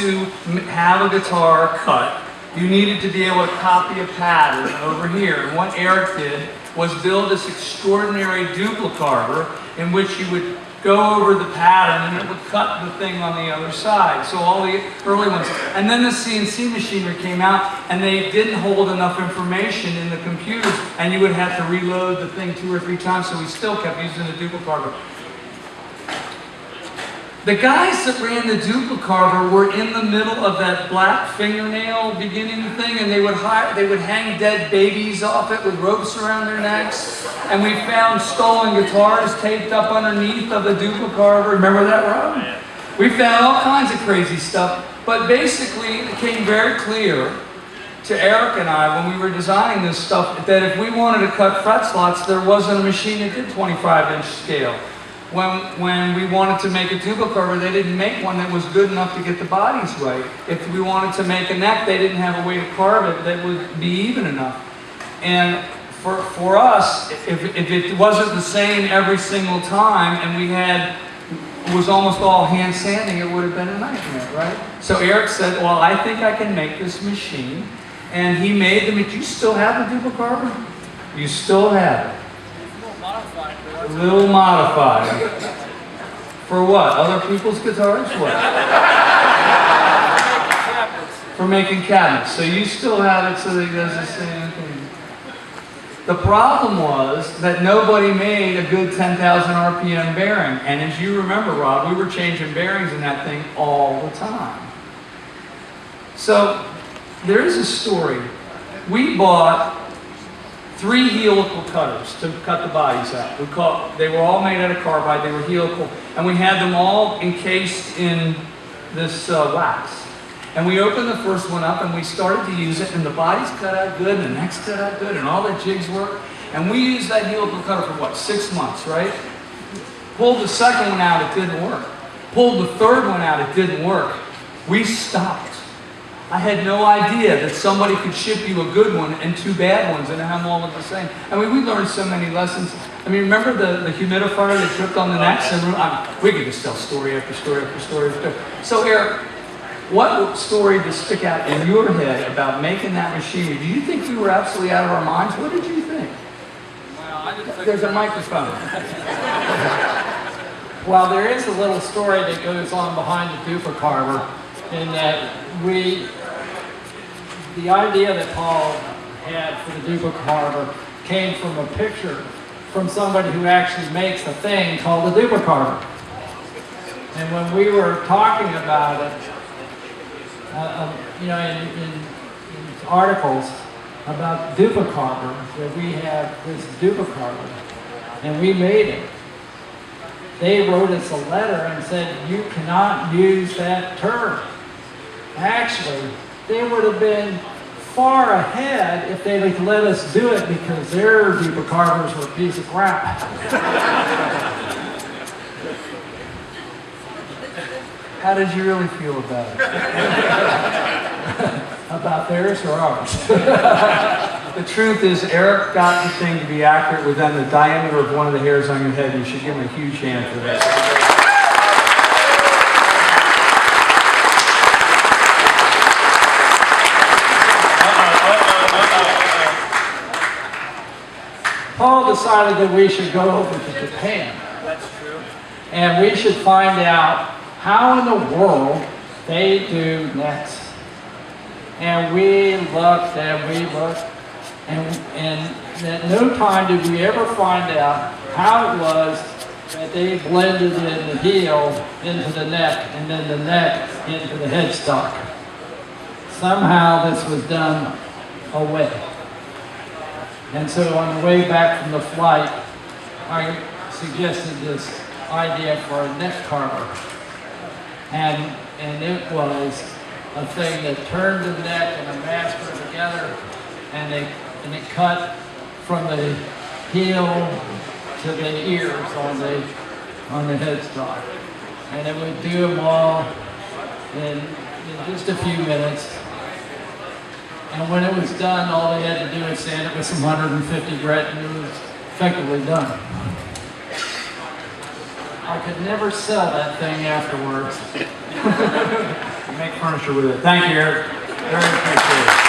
to have a guitar cut, you needed to be able to copy a pattern over here. And what Eric did was build this extraordinary duplicarver in which you would go over the pattern and it would cut the thing on the other side. So all the early ones. And then the CNC machinery came out and they didn't hold enough information in the computers and you would have to reload the thing 2 or 3 times, so we still kept using the duplicarver. The guys that ran the duplicarver were in the middle of that black fingernail beginning thing, and they would hang dead babies off it with ropes around their necks. And we found stolen guitars taped up underneath of the duplicarver. Remember that, Rob? We found all kinds of crazy stuff. But basically, it became very clear to Eric and I when we were designing this stuff that if we wanted to cut fret slots, there wasn't a machine that did 25-inch scale. When we wanted to make a duplicarver, they didn't make one that was good enough to get the bodies right. If we wanted to make a neck, they didn't have a way to carve it that would be even enough. And for us, if it wasn't the same every single time, and it was almost all hand sanding, it would have been a nightmare, right? So Eric said, well, I think I can make this machine. And he made them. Do you still have the duplicarver? You still have it. A little modified. For what? Other people's guitars? What? For making cabinets. So you still have it so that it does the same thing. The problem was that nobody made a good 10,000 RPM bearing. And as you remember, Rob, we were changing bearings in that thing all the time. So there is a story. We bought 3 helical cutters to cut the bodies out. They were all made out of carbide, they were helical, and we had them all encased in this wax. And we opened the first one up and we started to use it, and the bodies cut out good, and the necks cut out good, and all the jigs worked. And we used that helical cutter for what, 6 months, right? Pulled the second one out, it didn't work. Pulled the third one out, it didn't work. We stopped. I had no idea that somebody could ship you a good one and 2 bad ones and have them all look the same. I mean, we learned so many lessons. I mean, remember the humidifier that tripped on the necks? And we could just tell story after story after story after story. So Eric, what story does stick out in your head about making that machinery? Do you think we were absolutely out of our minds? What did you think? Well, I didn't think there's a microphone. Well, there is a little story that goes on behind the duplicarver in that the idea that Paul had for the duplicarver came from a picture from somebody who actually makes a thing called a duplicarver. And when we were talking about it, in articles about duplicarver, that we have this duplicarver, and we made it, they wrote us a letter and said, you cannot use that term. Actually, they would have been far ahead if they'd let us do it because their duplicarvers were a piece of crap. How did you really feel about it? About theirs or ours? The truth is, Eric got the thing to be accurate within the diameter of one of the hairs on your head. You should give him a huge hand for that. Paul decided that we should go over to Japan. That's true. And we should find out how in the world they do necks. And we looked and we looked, and at no time did we ever find out how it was that they blended in the heel into the neck and then the neck into the headstock. Somehow this was done away. And so on the way back from the flight, I suggested this idea for a neck carver. And it was a thing that turned the neck and the master together, and it cut from the heel to the ears on the headstock. And it would do them all in just a few minutes. And when it was done, all they had to do was sand it with some 150 grit, and it was effectively done. I could never sell that thing afterwards. make furniture with it. Thank you, Eric. Very appreciated.